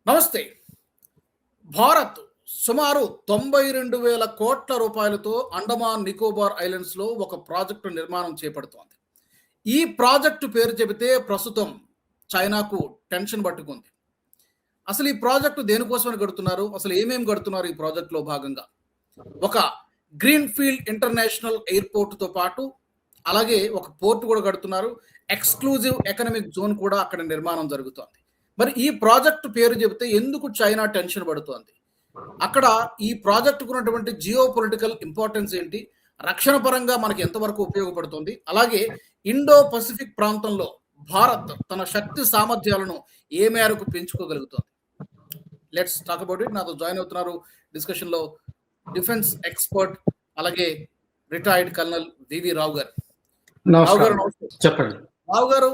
నమస్తే. భారత్ సుమారు 92,000 కోట్ల రూపాయలతో అండమాన్ నికోబార్ ఐలాండ్స్‌లో ఒక ప్రాజెక్టు నిర్మాణం చేపడుతోంది. ఈ ప్రాజెక్టు పేరు చెబితే ప్రస్తుతం చైనాకు టెన్షన్ పట్టుకుంది. అసలు ఈ ప్రాజెక్టు దేనికోసమని కడుతున్నారు? అసలు ఏమేమి కడుతున్నారు ఈ ప్రాజెక్ట్‌లో భాగంగా? ఒక గ్రీన్‌ఫీల్డ్ ఇంటర్నేషనల్ ఎయిర్‌పోర్ట్‌తో పాటు అలాగే ఒక పోర్ట్ కూడా కడుతున్నారు. ఎక్స్‌క్లూజివ్ ఎకనామిక్ జోన్ కూడా అక్కడ నిర్మాణం జరుగుతోంది. మరి ఈ ప్రాజెక్టు పేరు చెబితే ఎందుకు చైనా టెన్షన్ పడుతోంది? అక్కడ ఈ ప్రాజెక్టుకు ఉన్నటువంటి జియో పొలిటికల్ ఇంపార్టెన్స్ ఏంటి? రక్షణ పరంగా మనకి ఎంతవరకు ఉపయోగపడుతుంది? అలాగే ఇండో పసిఫిక్ ప్రాంతంలో భారత్ తన శక్తి సామర్థ్యాలను ఏ మేరకు పెంచుకోగలుగుతోంది? Let's talk about it. నాతో జాయిన్ అవుతున్నారు డిస్కషన్‌లో డిఫెన్స్ ఎక్స్పర్ట్ అలాగే రిటైర్డ్ కల్నల్ వివి రావు గారు. రావు గారు నమస్తే. చెప్పండి. రావు గారు,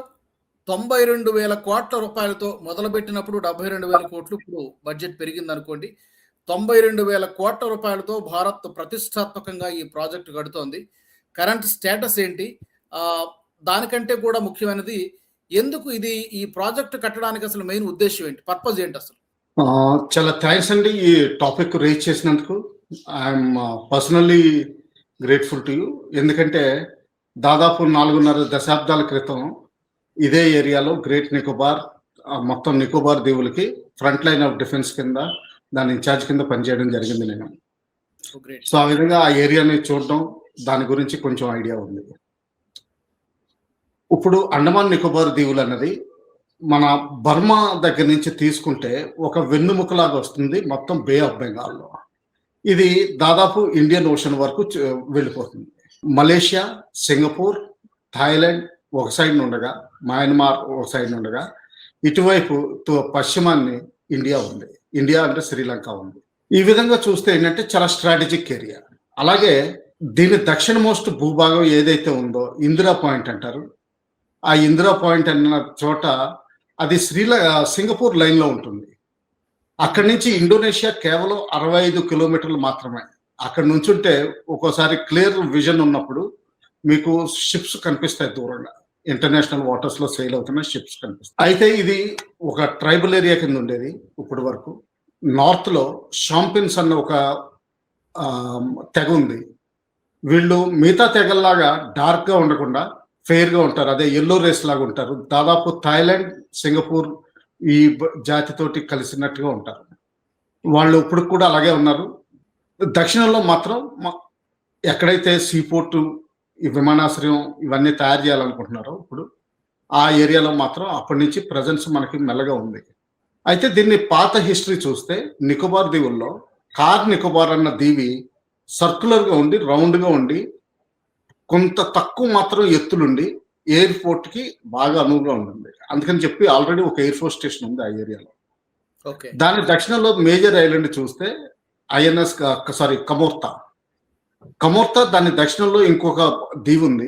92,000 కోట్ల రూపాయలతో మొదలుపెట్టినప్పుడు 72,000 కోట్లు, ఇప్పుడు బడ్జెట్ పెరిగిందనుకోండి. 92,000 కోట్ల రూపాయలతో భారత్ ప్రతిష్టాత్మకంగా ఈ ప్రాజెక్టు కడుతోంది. కరెంట్ స్టేటస్ ఏంటి? దానికంటే కూడా ముఖ్యమైనది, ఎందుకు ఇది ఈ ప్రాజెక్టు కట్టడానికి అసలు మెయిన్ ఉద్దేశం ఏంటి? పర్పస్ ఏంటి అసలు? చాలా థ్యాంక్స్ అండి ఈ టాపిక్ రేజ్ చేసినందుకు. I'm personally grateful to you. ఎందుకంటే దాదాపు 4.5 దశాబ్దాల క్రితం ఇదే ఏరియాలో గ్రేట్ నికోబార్, మొత్తం నికోబార్ దీవులకి ఫ్రంట్ లైన్ ఆఫ్ డిఫెన్స్ కింద దాని ఇన్ఛార్జ్ కింద పనిచేయడం జరిగింది నేను. సో ఆ విధంగా ఆ ఏరియాని చూడడం, దాని గురించి కొంచెం ఐడియా ఉంది. ఇప్పుడు అండమాన్ నికోబార్ దీవులు అన్నది మన బర్మా దగ్గర నుంచి తీసుకుంటే ఒక వెన్నుముకలాగా వస్తుంది మొత్తం బే ఆఫ్ బెంగాల్లో. ఇది దాదాపు ఇండియన్ ఓషన్ వరకు వెళ్ళిపోతుంది. మలేషియా, సింగపూర్, థాయిలాండ్ ఒక సైడ్ ఉండగా, మయన్మార్ ఒక సైడ్ ఉండగా, ఇటువైపు పశ్చిమాన్ని ఇండియా ఉంది. ఇండియా అంటే శ్రీలంక ఉంది. ఈ విధంగా చూస్తే ఏంటంటే చాలా స్ట్రాటజిక్ ఏరియా. అలాగే దీని దక్షిణ మోస్ట్ భూభాగం ఏదైతే ఉందో ఇందిరా పాయింట్ అంటారు. ఆ ఇందిరా పాయింట్ అన్న చోట అది సింగపూర్ లైన్లో ఉంటుంది. అక్కడి నుంచి ఇండోనేషియా కేవలం 65 కిలోమీటర్లు మాత్రమే. అక్కడ నుంచుంటే ఒక్కోసారి క్లియర్ విజన్ ఉన్నప్పుడు మీకు షిప్స్ కనిపిస్తాయి దూరంగా. ఇంటర్నేషనల్ వాటర్స్ లో సేల్ అవుతున్న షిప్స్ కనిపిస్తాయి. అయితే ఇది ఒక ట్రైబల్ ఏరియా కింద ఉండేది ఇప్పటి వరకు. నార్త్ లో షాంపిన్స్ అన్న ఒక తెగ ఉంది. వీళ్ళు మిగతా తెగల్లాగా డార్క్ గా ఉండకుండా ఫెయిర్ గా ఉంటారు. అదే ఎల్లో రేస్ లాగా ఉంటారు. దాదాపు థాయిలాండ్, సింగపూర్ ఈ జాతితోటి కలిసినట్టుగా ఉంటారు. వాళ్ళు ఇప్పుడు కూడా అలాగే ఉన్నారు. దక్షిణంలో మాత్రం ఎక్కడైతే సీపోర్టు, ఈ విమానాశ్రయం ఇవన్నీ తయారు చేయాలనుకుంటున్నారో ఇప్పుడు ఆ ఏరియాలో మాత్రం అప్పటి నుంచి ప్రజెన్స్ మనకి మెల్లగా ఉంది. అయితే దీన్ని పాత హిస్టరీ చూస్తే నికోబార్ దీవుల్లో కార్ నికోబార్ అన్న దీవి సర్క్యులర్గా ఉండి, రౌండ్గా ఉండి, కొంత తక్కువ మాత్రం ఎత్తులుండి ఎయిర్పోర్ట్ కి బాగా అనువుగా ఉంటుంది. అందుకని చెప్పి ఆల్రెడీ ఒక ఎయిర్ ఫోర్స్ స్టేషన్ ఉంది ఆ ఏరియాలో. దాని దక్షిణంలో మేజర్ ఐలాండ్ చూస్తే ఐఎన్ఎస్ కమోర్తా దాని దక్షిణంలో ఇంకొక దీవి ఉంది.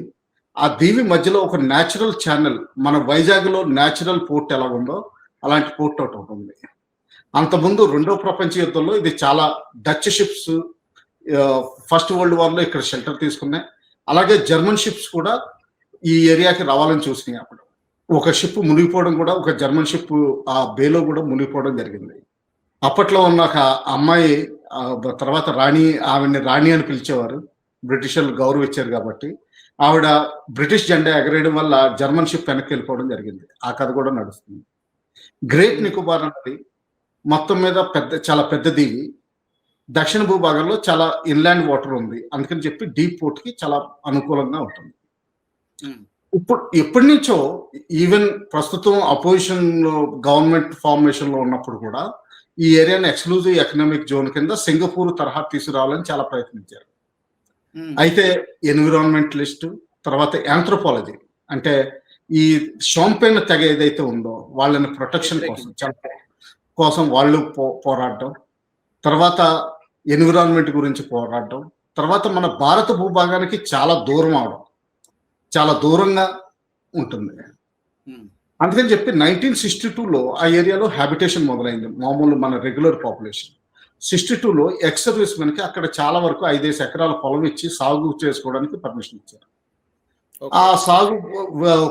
ఆ దీవి మధ్యలో ఒక న్యాచురల్ ఛానల్, మన వైజాగ్ లో న్యాచురల్ పోర్ట్ ఎలా ఉందో అలాంటి పోర్ట్ ఒకటి ఉంటుంది. అంతకుముందు 2వ ప్రపంచ యుద్ధంలో ఇది చాలా Dutch ships first world war లో ఇక్కడ షెల్టర్ తీసుకున్నాయి. అలాగే జర్మన్ షిప్స్ కూడా ఈ ఏరియాకి రావాలని చూసినాయి. అప్పుడు ఒక షిప్ మునిగిపోవడం కూడా, ఒక జర్మన్ షిప్ ఆ బేలో కూడా మునిగిపోవడం జరిగింది. అప్పట్లో ఉన్న ఒక అమ్మాయి తర్వాత ఆవిడని రాణి అని పిలిచేవారు. బ్రిటిషర్లు గౌరవించారు కాబట్టి ఆవిడ బ్రిటిష్ జెండా ఎగరేయడం వల్ల జర్మన్ షిప్ వెనక్కి వెళ్ళిపోవడం జరిగింది. ఆ కథ కూడా నడుస్తుంది. గ్రేట్ నికోబార్ అనేది మొత్తం మీద చాలా పెద్ద దీవి. దక్షిణ భూభాగంలో చాలా ఇన్లాండ్ వాటర్ ఉంది. అందుకని చెప్పి డీప్ పోర్ట్ కి చాలా అనుకూలంగా ఉంటుంది. ఇప్పుడు ఎప్పటి నుంచో, ఈవెన్ ప్రస్తుతం అపోజిషన్ గవర్నమెంట్ ఫార్మేషన్ లో ఉన్నప్పుడు కూడా ఈ ఏరియాని ఎక్స్క్లూజివ్ ఎకనామిక్ జోన్ కింద సింగపూర్ తరహా తీసుకురావాలని చాలా ప్రయత్నించారు. అయితే ఎన్విరాన్మెంటలిస్ట్, తర్వాత యాంథ్రోపాలజీ అంటే ఈ షాంపెన్ తెగ ఏదైతే ఉందో వాళ్ళని ప్రొటెక్షన్ కోసం వాళ్ళు పోరాడడం, తర్వాత ఎన్విరాన్మెంట్ గురించి పోరాడడం, తర్వాత మన భారత భూభాగానికి చాలా దూరం అవడం, చాలా దూరంగా ఉంటుంది. అందుకని చెప్పి 1962లో ఆ ఏరియాలో హ్యాబిటేషన్ మొదలైంది. మామూలు మన రెగ్యులర్ పాపులేషన్ 62లో ఎక్స్ సర్వీస్ మెన్కి అక్కడ చాలా వరకు 5 ఎకరాల పొలం ఇచ్చి సాగు చేసుకోవడానికి పర్మిషన్ ఇచ్చారు. ఆ సాగు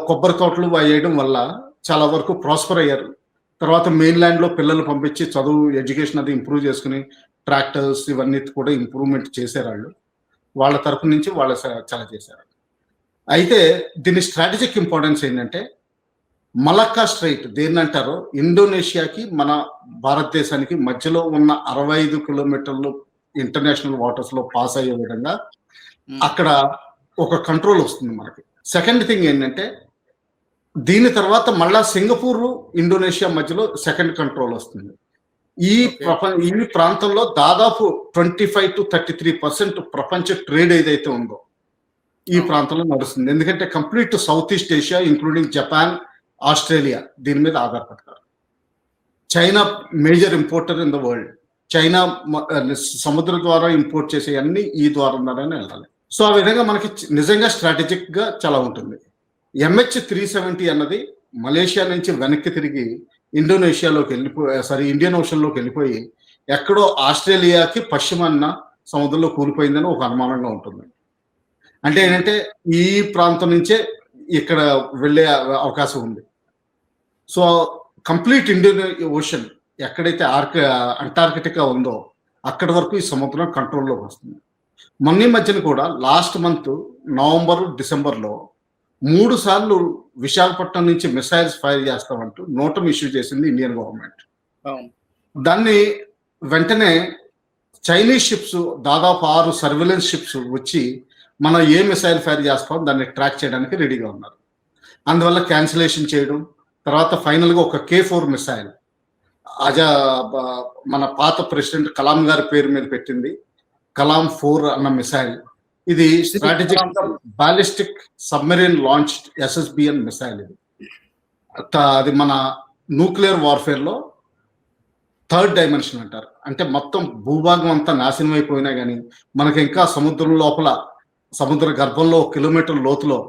కొబ్బరి తోటలు వేయడం వల్ల చాలా వరకు ప్రాస్పర్ అయ్యారు. తర్వాత మెయిన్‌ల్యాండ్ లో పిల్లలు పంపించి చదువు, ఎడ్యుకేషన్ అది ఇంప్రూవ్ చేసుకుని ట్రాక్టర్స్ ఇవన్నీ కూడా ఇంప్రూవ్‌మెంట్ చేశారాళ్ళు. వాళ్ళ తరపు నుంచి వాళ్ళు చాలా చేశారు. అయితే దీని స్ట్రాటజిక్ ఇంపార్టెన్స్ ఏంటంటే మలక్కా స్ట్రెయిట్ దేన్నంటారో ఇండోనేషియాకి మన భారతదేశానికి మధ్యలో ఉన్న 65 కిలోమీటర్లు ఇంటర్నేషనల్ వాటర్స్ లో పాస్ అయ్యే విధంగా అక్కడ ఒక కంట్రోల్ వస్తుంది మనకి. సెకండ్ థింగ్ ఏంటంటే దీని తర్వాత మళ్ళా సింగపూర్, ఇండోనేషియా మధ్యలో సెకండ్ కంట్రోల్ వస్తుంది. ఈ ఈ ప్రాంతంలో దాదాపు 25-33% ప్రపంచ ట్రేడ్ ఏదైతే ఉందో ఈ ప్రాంతంలో నడుస్తుంది. ఎందుకంటే complete south east Asia including Japan, Australia దీని మీద ఆధారపడతారు. China major importer in the world. China సముద్ర ద్వారా ఇంపోర్ట్ చేసే అన్ని ఈ ద్వారానే వెళ్ళాలి. సో ఆ విధంగా మనకి నిజంగా స్ట్రాటజిక్ గా చాలా ఉంటుంది. MH370 అన్నది మలేషియా నుంచి వెనక్కి తిరిగి ఇండోనేషియాలోకి ఇండియన్ ఓషన్ లోకి వెళ్ళిపోయి ఎక్కడో ఆస్ట్రేలియాకి పశ్చిమాన సముద్రంలో కూలిపోయిందని ఒక అనుమానంగా ఉంటుంది. అంటే ఏంటంటే ఈ ప్రాంతం నుంచే ఇక్కడ వెళ్ళే అవకాశం ఉంది. సో కంప్లీట్ ఇండియన్ ఓషన్ ఎక్కడైతే అంటార్కిటికా ఉందో అక్కడి వరకు ఈ సముద్రం కంట్రోల్లోకి వస్తుంది. మొన్న మధ్యన కూడా లాస్ట్ మంత్ నవంబర్, డిసెంబర్లో 3 సార్లు విశాఖపట్నం నుంచి మిసైల్స్ ఫైర్ చేస్తామంటూ నోటం ఇష్యూ చేసింది ఇండియన్ గవర్నమెంట్. దాన్ని వెంటనే చైనీస్ షిప్స్ దాదాపు 6 సర్వేలెన్స్ షిప్స్ వచ్చి మనం ఏ మిసైల్ ఫైర్ చేస్తాం దాన్ని ట్రాక్ చేయడానికి రెడీగా ఉన్నారు. అందువల్ల క్యాన్సిలేషన్ చేయడం, తర్వాత ఫైనల్గా ఒక K4 మిసైల్ మన పాత ప్రెసిడెంట్ కలాం గారి పేరు మీద పెట్టింది కలాం 4 అన్న మిసైల్. ఇది strategic ballistic submarine launch SSBN missile. ఇది అది మన న్యూక్లియర్ వార్ఫేర్ లో థర్డ్ డైమెన్షన్ అంటారు. అంటే మొత్తం భూభాగం అంతా నాశనం అయిపోయినా కానీ మనకి ఇంకా సముద్రం లోపల, సముద్ర గర్భంలో 1 కిలోమీటర్ లోతులో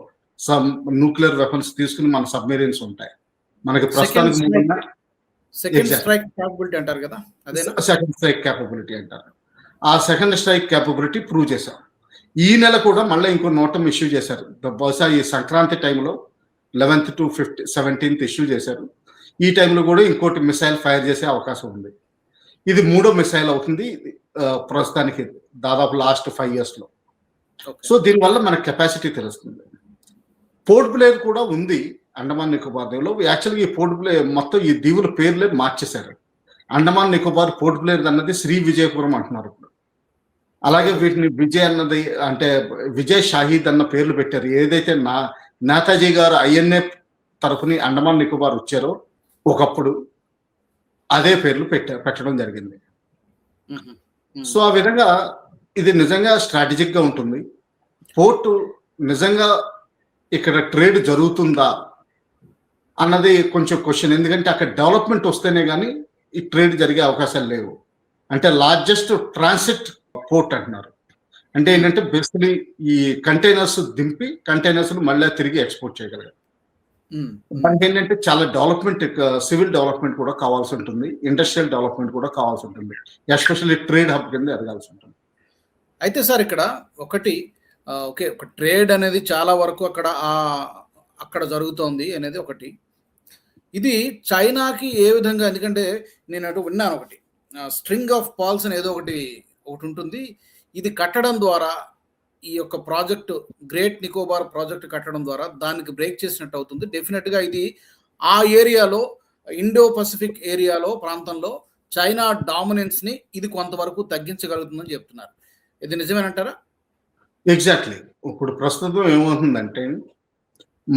న్యూక్లియర్ వెపన్స్ తీసుకుని మన సబ్మెరీన్స్ ఉంటాయి. మనకి ప్రస్తుతానికి సెకండ్ స్ట్రైక్ క్యాపబిలిటీ అంటారు కదా, అదేనా? సెకండ్ స్ట్రైక్ క్యాపబిలిటీ అంటారు. ఆ సెకండ్ స్ట్రైక్ క్యాపబిలిటీ ప్రూవ్ చేశాం. ఈ నెల కూడా మళ్ళీ ఇంకో నోటం ఇష్యూ చేశారు. బహుశా ఈ సంక్రాంతి టైంలో 11th to 17th ఇష్యూ చేశారు. ఈ టైంలో కూడా ఇంకోటి మిసైల్ ఫైర్ చేసే అవకాశం ఉంది. ఇది 3వ మిసైల్ అవుతుంది ప్రస్తుతానికి దాదాపు లాస్ట్ 5 years లో. సో దీనివల్ల మన కెపాసిటీ తెలుస్తుంది. పోర్ట్ బ్లేర్ కూడా ఉంది అండమాన్ నికోబార్ దీవులో. యాక్చువల్గా ఈ పోర్ట్ బ్లేర్ మొత్తం ఈ దీవుల పేర్లే మార్చేశారు. అండమాన్ నికోబార్ పోర్ట్ బ్లేర్ అన్నది శ్రీ విజయపురం అంటున్నారు ఇప్పుడు. అలాగే వీటిని విజయ్ అన్నది అంటే విజయ్ షాహీద్ అన్న పేర్లు పెట్టారు. ఏదైతే నేతాజీ గారు INA తరఫుని అండమాన్ నికోబార్ వచ్చారో ఒకప్పుడు అదే పేర్లు పెట్టడం జరిగింది. సో ఆ విధంగా ఇది నిజంగా స్ట్రాటజిక్ గా ఉంటుంది. పోర్టు నిజంగా ఇక్కడ ట్రేడ్ జరుగుతుందా అన్నది కొంచెం క్వశ్చన్. ఎందుకంటే అక్కడ డెవలప్మెంట్ వస్తేనే కానీ ఈ ట్రేడ్ జరిగే అవకాశాలు లేవు. అంటే లార్జెస్ట్ ట్రాన్సిట్ పోర్ట్ అంటున్నారు. అంటే ఏంటంటే బేసికలీ ఈ కంటైనర్స్ దింపి కంటైనర్స్ మళ్ళీ తిరిగి ఎక్స్పోర్ట్ చేయగలగాలి. దానికి ఏంటంటే చాలా డెవలప్మెంట్, సివిల్ డెవలప్మెంట్ కూడా కావాల్సి ఉంటుంది, ఇండస్ట్రియల్ డెవలప్మెంట్ కూడా కావాల్సి ఉంటుంది, ఎస్పెషల్లీ ట్రేడ్ హబ్ కింద ఎదగాల్సి ఉంటుంది. అయితే సార్ ఇక్కడ ఒకటి ఓకే, ఒక ట్రేడ్ అనేది చాలా వరకు అక్కడ జరుగుతోంది అనేది ఒకటి. ఇది చైనాకి ఏ విధంగా, ఎందుకంటే నేను అటు విన్నాను ఒకటి స్ట్రింగ్ ఆఫ్ పాల్స్ అని ఏదో ఒకటి ఉంటుంది. ఇది కట్టడం ద్వారా ఈ యొక్క ప్రాజెక్టు గ్రేట్ నికోబార్ ప్రాజెక్ట్ కట్టడం ద్వారా దానికి బ్రేక్ చేసినట్టు అవుతుంది. డెఫినెట్గా ఇది ఆ ఏరియాలో, ఇండో పసిఫిక్ ఏరియాలో ప్రాంతంలో చైనా డామినెన్స్ ని ఇది కొంతవరకు తగ్గించగలుగుతుందని చెప్తున్నారు. ఇది నిజమేనంటారా? ఎగ్జాక్ట్లీ. ఇప్పుడు ప్రస్తుతం ఏమవుతుందంటే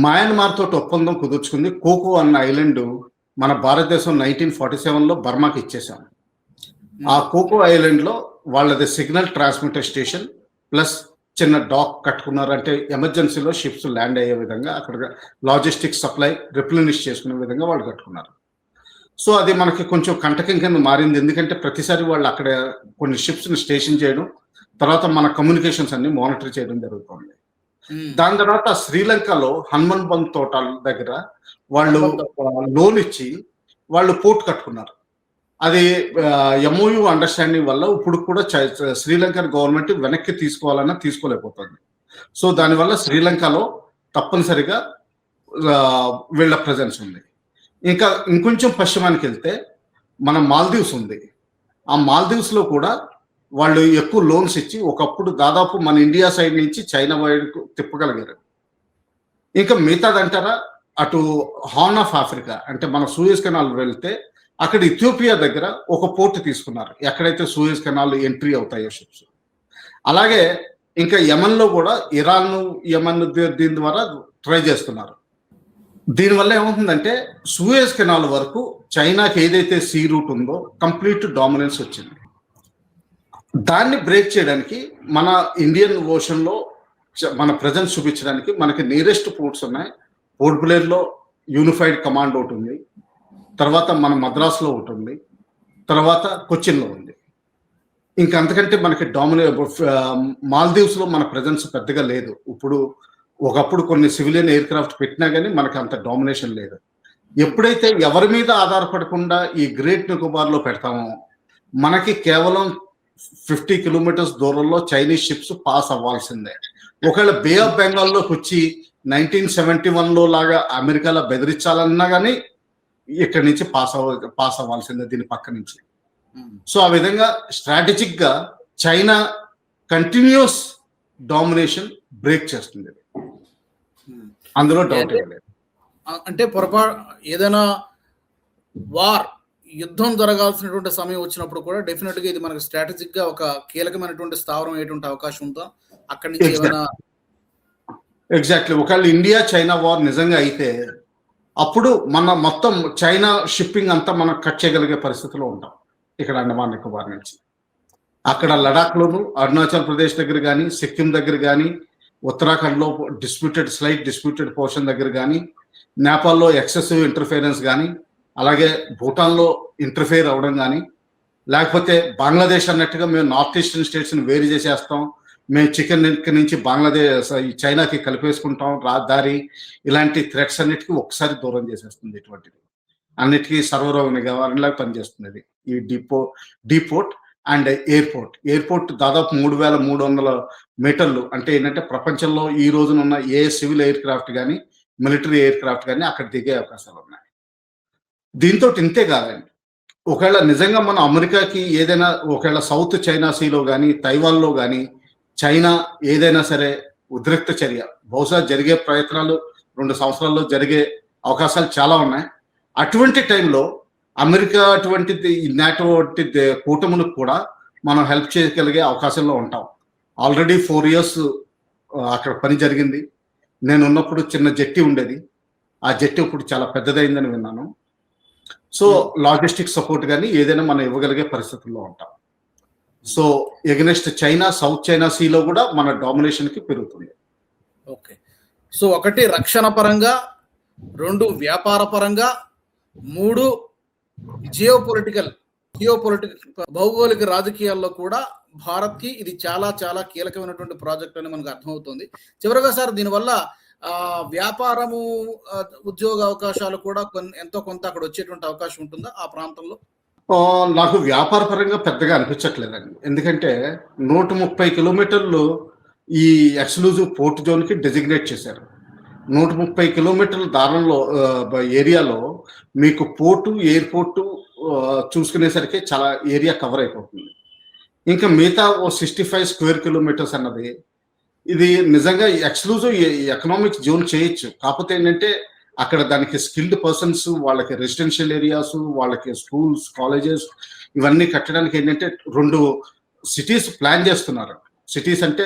మయన్మార్ తోటి ఒప్పందం కుదుర్చుకుంది. కోకో అన్న ఐలాండ్ మన భారతదేశం 1947లో బర్మాకి ఇచ్చేసాం. ఆ కోకో ఐలాండ్ లో వాళ్ళది సిగ్నల్ ట్రాన్స్మిటర్ స్టేషన్ ప్లస్ చిన్న డాక్ కట్టుకున్నారు. అంటే ఎమర్జెన్సీలో షిప్స్ ల్యాండ్ అయ్యే విధంగా అక్కడ లాజిస్టిక్స్ సప్లై రిప్లెనిష్ చేసుకునే విధంగా వాళ్ళు కట్టుకున్నారు. సో అది మనకి కొంచెం కంటకం కింద మారింది. ఎందుకంటే ప్రతిసారి వాళ్ళు అక్కడ కొన్ని షిప్స్ని స్టేషన్ చేయడం, తర్వాత మన కమ్యూనికేషన్స్ అన్ని మానిటర్ చేయడం జరుగుతుంది. దాని తర్వాత శ్రీలంకలో హనుమన్ బంద్ తోటల దగ్గర వాళ్ళు లోన్ ఇచ్చి వాళ్ళు పోర్ట్ కట్టుకున్నారు. అది MOU అండర్స్టాండింగ్ వల్ల ఇప్పుడు కూడా శ్రీలంకన్ గవర్నమెంట్ వెనక్కి తీసుకోవాలన్నా తీసుకోలేకపోతుంది. సో దానివల్ల శ్రీలంకలో తప్పనిసరిగా వీళ్ళ ప్రజెన్స్ ఉంది. ఇంకా ఇంకొంచెం పశ్చిమానికి వెళ్తే మన మాల్దీవ్స్ ఉంది. ఆ మాల్దీవ్స్ లో కూడా వాళ్ళు ఎక్కువ లోన్స్ ఇచ్చి ఒకప్పుడు దాదాపు మన ఇండియా సైడ్ నుంచి చైనా వైడ్కు తిప్పగలిగారు. ఇంకా మిగతాదంటారా, అటు హార్న్ ఆఫ్ ఆఫ్రికా అంటే మన సూయజ్ కెనాల్ వెళ్తే అక్కడ ఇథియోపియా దగ్గర ఒక పోర్ట్ తీసుకున్నారు, ఎక్కడైతే సూయజ్ కెనాల్ ఎంట్రీ అవుతాయో షిప్స్. అలాగే ఇంకా యమన్ లో కూడా ఇరాన్ యమన్ దీని ద్వారా ట్రై చేస్తున్నారు. దీనివల్ల ఏమవుతుందంటే సూయజ్ కెనాల్ వరకు చైనాకి ఏదైతే సీ రూట్ ఉందో కంప్లీట్ డామినెన్స్ వచ్చింది. దాన్ని బ్రేక్ చేయడానికి మన ఇండియన్ ఓషన్ లో మన ప్రెజెన్స్ చూపించడానికి మనకి నియరెస్ట్ పోర్ట్స్ ఉన్నాయి. పోర్ట్ బ్లేర్ లో యూనిఫైడ్ కమాండ్ ఒకటి ఉంది, తర్వాత మన మద్రాసులో ఒకటి ఉంది, తర్వాత కొచ్చిన్లో ఉంది. ఇంకా అంతకంటే మనకి మాల్దీవ్స్ లో మన ప్రెజెన్స్ పెద్దగా లేదు. ఇప్పుడు ఒకప్పుడు కొన్ని సివిలియన్ ఎయిర్ క్రాఫ్ట్ పెట్టినా కానీ మనకి అంత డామినేషన్ లేదు. ఎప్పుడైతే ఎవరి మీద ఆధారపడకుండా ఈ గ్రేట్ నికోబార్ లో పెడతామో మనకి కేవలం 50 కిలోమీటర్స్ దూరంలో చైనీస్ షిప్స్ పాస్ అవ్వాల్సిందే. ఒకవేళ బే ఆఫ్ బెంగాల్లోకి వచ్చి 1971లో లాగా అమెరికాలో బెదిరించాలన్నా కానీ ఇక్కడి నుంచి పాస్ అవ్వాల్సిందే దీని పక్క నుంచి. సో ఆ విధంగా స్ట్రాటజిక్ గా చైనా కంటిన్యూస్ డామినేషన్ బ్రేక్ చేస్తుంది, అందులో డౌట్ లేదు. అంటే ఏదైనా యుద్ధం జరగాల్సినటువంటి సమయం వచ్చినప్పుడు కూడా డెఫినెట్ గా ఇది మనకి స్ట్రాటజిక్ గా ఒక కీలకమైనటువంటి స్థావరం అయ్యేటువంటి అవకాశం ఉందా అక్కడి నుంచి ఏమైనా? ఎగ్జాక్ట్లీ. ఒకవేళ ఇండియా చైనా వార్ నిజంగా అయితే అప్పుడు మన మొత్తం చైనా షిప్పింగ్ అంతా మనం కట్ చేయగలిగే పరిస్థితిలో ఉంటాం ఇక్కడ అండమాన్ నికోబార్ నుంచి. అక్కడ లడాక్ లోను, అరుణాచల్ ప్రదేశ్ దగ్గర కానీ, సిక్కిం దగ్గర కానీ, ఉత్తరాఖండ్ లో స్లైట్ డిస్ప్యూటెడ్ పోర్షన్ దగ్గర కానీ, నేపాల్లో ఎక్సెసివ్ ఇంటర్ఫిరెన్స్ కానీ, అలాగే భూటాన్లో ఇంటర్ఫియర్ అవ్వడం కానీ, లేకపోతే బంగ్లాదేశ్ అన్నట్టుగా మేము నార్త్ ఈస్టర్న్ స్టేట్స్ని వేరు చేసేస్తాం, మేము చికెన్ నుంచి బంగ్లాదేశ్ చైనాకి కలిపేసుకుంటాం దారి, ఇలాంటి థ్రెట్స్ అన్నిటికీ ఒకసారి దూరం చేసేస్తుంది. ఇటువంటిది అన్నిటికీ సర్వరోగ నివారణలాగా పనిచేస్తుంది ఈ డీపోర్ట్ అండ్ ఎయిర్పోర్ట్ దాదాపు 3300 మీటర్లు. అంటే ఏంటంటే ప్రపంచంలో ఈ రోజున ఉన్న ఏ సివిల్ ఎయిర్ క్రాఫ్ట్ కానీ మిలిటరీ ఎయిర్ క్రాఫ్ట్ కానీ అక్కడ దిగే అవకాశాలు ఉన్నాయి. దీంతో ఇంతే కాదండి, ఒకవేళ నిజంగా మన అమెరికాకి ఏదైనా ఒకవేళ సౌత్ చైనా సీలో కానీ తైవాన్లో కానీ చైనా ఏదైనా సరే ఉద్రిక్త చర్య బహుశా జరిగే ప్రయత్నాలు 2 సంవత్సరాల్లో జరిగే అవకాశాలు చాలా ఉన్నాయి. అటువంటి టైంలో అమెరికా అటువంటిది నాటో కూటములకు కూడా మనం హెల్ప్ చేయగలిగే అవకాశంలో ఉంటాం. ఆల్రెడీ 4 years అక్కడ పని జరిగింది. నేను ఉన్నప్పుడు చిన్న జెట్టి ఉండేది, ఆ జెట్టి ఇప్పుడు చాలా పెద్దదైందని విన్నాను. సో లాజిస్టిక్ సపోర్ట్ కానీ ఏదైనా మనం ఇవ్వగలిగే పరిస్థితుల్లో ఉంటాం. So against China South China సీలో కూడా మన డామినేషన్ కి పెరుగుతుంది. ఓకే, సో 1 రక్షణ పరంగా, 2 వ్యాపార పరంగా, 3 జియోపొలిటికల్ భౌగోళిక రాజకీయాల్లో కూడా భారత్కి ఇది చాలా చాలా కీలకమైనటువంటి ప్రాజెక్ట్ అని మనకు అర్థమవుతుంది. చివరగా సార్, దీనివల్ల వ్యాపారము, ఉద్యోగ అవకాశాలు కూడా ఎంతో కొంత అక్కడ వచ్చేటువంటి అవకాశం ఉంటుందా ఆ ప్రాంతంలో? నాకు వ్యాపార పరంగా పెద్దగా అనిపించట్లేదండి. ఎందుకంటే 130 కిలోమీటర్లు ఈ ఎక్స్క్లూజివ్ పోర్ట్ జోన్ కి డెసిగ్నేట్ చేశారు. 130 కిలోమీటర్ల దారంలో ఏరియాలో మీకు పోర్టు, ఎయిర్పోర్టు చూసుకునేసరికి చాలా ఏరియా కవర్ అయిపోతుంది. ఇంకా మిగతా 65 స్క్వేర్ కిలోమీటర్స్ అన్నది ఇది నిజంగా ఎక్స్క్లూజివ్ ఎకనామిక్ జోన్ చేయొచ్చు. కాకపోతే ఏంటంటే అక్కడ దానికి స్కిల్డ్ పర్సన్స్, వాళ్ళకి రెసిడెన్షియల్ ఏరియాస్, వాళ్ళకి స్కూల్స్, కాలేజెస్ ఇవన్నీ కట్టడానికి ఏంటంటే 2 సిటీస్ ప్లాన్ చేస్తున్నారు. సిటీస్ అంటే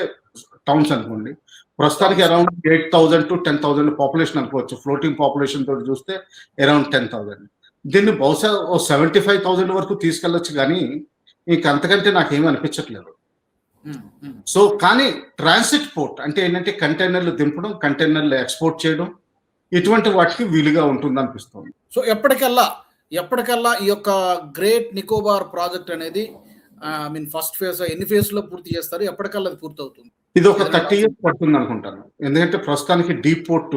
టౌన్స్ అనుకోండి. ప్రస్తుతానికి అరౌండ్ 8,000 to 10,000 పాపులేషన్ అనుకోవచ్చు. ఫ్లోటింగ్ పాపులేషన్ తోటి చూస్తే అరౌండ్ 10,000. దీన్ని బహుశా 75,000 వరకు తీసుకెళ్ళొచ్చు, కానీ ఇంక అంతకంటే నాకేమీ అనిపించట్లేదు. సో కానీ ట్రాన్సిట్ పోర్ట్ అంటే ఏంటంటే కంటైనర్లు దింపడం, కంటైనర్లు ఎక్స్పోర్ట్ చేయడం, ఇటువంటి వాటికి వీలుగా ఉంటుంది అనిపిస్తుంది. సో ఎప్పటికల్లా ఈ యొక్క గ్రేట్ నికోబార్ ప్రాజెక్ట్ అనేది ఫస్ట్ ఫేజ్ ఎన్ని ఫేజ్ లో పూర్తి చేస్తారు? ఎప్పటికల్లా అది పూర్తి అవుతుంది? ఇది ఒక 30 years పడుతుంది అనుకుంటాను. ఎందుకంటే ప్రస్తుతానికి డీప్ పోర్ట్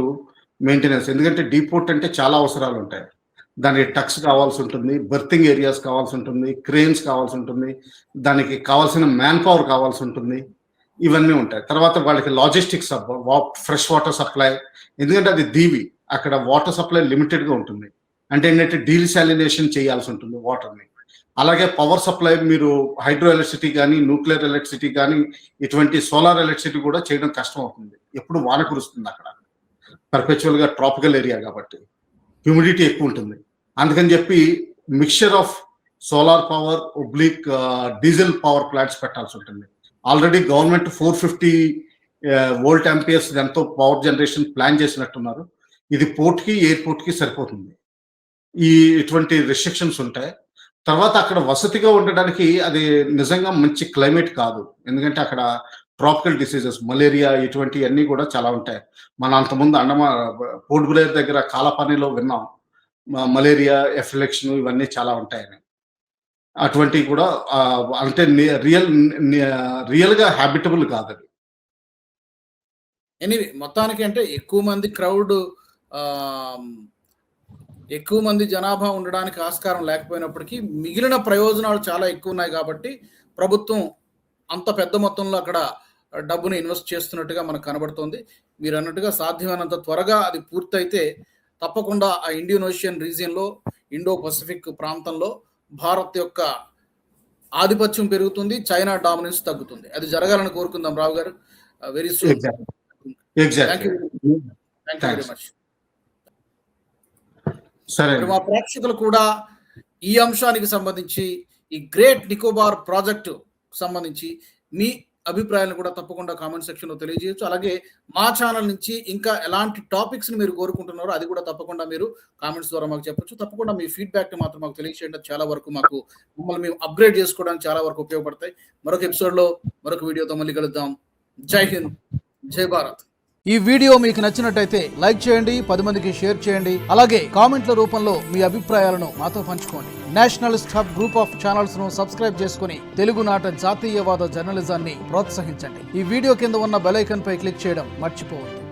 మెయింటెనెన్స్, ఎందుకంటే డీప్ పోర్ట్ అంటే చాలా అవసరాలు ఉంటాయి. దానికి టక్స్ కావాల్సి ఉంటుంది, బెర్తింగ్ ఏరియాస్ కావాల్సి ఉంటుంది, క్రేన్స్ కావాల్సి ఉంటుంది, దానికి కావాల్సిన మ్యాన్ పవర్ కావాల్సి ఉంటుంది, ఇవన్నీ ఉంటాయి. తర్వాత వాళ్ళకి లాజిస్టిక్స్, ఫ్రెష్ వాటర్ సప్లై, ఎందుకంటే అది దీవి, అక్కడ వాటర్ సప్లై లిమిటెడ్గా ఉంటుంది. అంటే ఏంటంటే డీలిసాలినేషన్ చేయాల్సి ఉంటుంది వాటర్ని. అలాగే పవర్ సప్లై మీరు హైడ్రో ఎలక్ట్రిసిటీ కానీ, న్యూక్లియర్ ఎలక్ట్రిసిటీ కానీ, ఇటువంటి సోలార్ ఎలక్ట్రిసిటీ కూడా చేయడం కష్టం అవుతుంది. ఎప్పుడు వాన కురుస్తుంది అక్కడ, పర్పెచువల్గా ట్రాపికల్ ఏరియా కాబట్టి హ్యూమిడిటీ ఎక్కువ ఉంటుంది. అందుకని చెప్పి mixture of solar power oblique diesel power plants పెట్టాల్సి ఉంటుంది. ఆల్రెడీ గవర్నమెంట్ 450 వోల్ట్ ఆంపియర్స్ ఎంతో పవర్ జనరేషన్ ప్లాన్ చేసినట్టున్నారు. ఇది పోర్ట్కి ఎయిర్పోర్ట్కి సరిపోతుంది. ఇటువంటి రిస్ట్రిక్షన్స్ ఉంటాయి. తర్వాత అక్కడ వసతిగా ఉండడానికి అది నిజంగా మంచి క్లైమేట్ కాదు. ఎందుకంటే అక్కడ ట్రాపికల్ డిసీజెస్, మలేరియా ఇటువంటివన్నీ కూడా చాలా ఉంటాయి. మన అంతకుముందు పోర్ట్ బ్లేర్ దగ్గర కాలపానీలో విన్నాం, మలేరియా ఎఫ్లెక్షన్ ఇవన్నీ చాలా ఉంటాయని. అటువంటివి కూడా అంటే రియల్గా హ్యాబిటబుల్ కాదు అది. ఎనీవే మొత్తానికి అంటే ఎక్కువ మంది జనాభా ఉండడానికి ఆస్కారం లేకపోయినప్పటికీ మిగిలిన ప్రయోజనాలు చాలా ఎక్కువ ఉన్నాయి కాబట్టి ప్రభుత్వం అంత పెద్ద మొత్తంలో అక్కడ డబ్బును ఇన్వెస్ట్ చేస్తున్నట్టుగా మనకు కనబడుతోంది. మీరు అన్నట్టుగా సాధ్యమైనంత త్వరగా అది పూర్తయితే తప్పకుండా ఆ ఇండియన్ ఓషియన్ రీజియన్లో, ఇండో పసిఫిక్ ప్రాంతంలో భారత్ యొక్క ఆధిపత్యం పెరుగుతుంది, చైనా డామినెన్స్ తగ్గుతుంది. అది జరగాలని కోరుకుందాం రావు గారు. Very soon. Thank you very much. మా ప్రేక్షకులు కూడా ఈ అంశానికి సంబంధించి, ఈ గ్రేట్ నికోబార్ ప్రాజెక్టు సంబంధించి మీ అభిప్రాయాలను కూడా తప్పకుండా కామెంట్ సెక్షన్లో తెలియజేయచ్చు. అలాగే మా ఛానల్ నుంచి ఇంకా ఎలాంటి టాపిక్స్ని మీరు కోరుకుంటున్నారో అది కూడా తప్పకుండా మీరు కామెంట్స్ ద్వారా మాకు చెప్పొచ్చు. తప్పకుండా మీ ఫీడ్బ్యాక్ని మాత్రం మాకు తెలియజేయండి. చాలా వరకు మమ్మల్ని మేము అప్గ్రేడ్ చేసుకోవడానికి చాలా వరకు ఉపయోగపడతాయి. మరొక ఎపిసోడ్లో మరొక వీడియోతో మళ్ళీ కలుద్దాం. జై హింద్, జై భారత్. ఈ వీడియో మీకు నచ్చినట్టయితే లైక్ చేయండి, 10 మందికి షేర్ చేయండి. అలాగే కామెంట్ల రూపంలో మీ అభిప్రాయాలను మాతో పంచుకోండి. Nationalist hub group of channels ను సబ్స్క్రైబ్ చేసుకుని తెలుగునాట జాతీయవాద జర్నలిజాన్ని ప్రోత్సహించండి. ఈ వీడియో కింద ఉన్న బెల్ ఐకాన్ పై క్లిక్ చేయడం మర్చిపోవద్దు.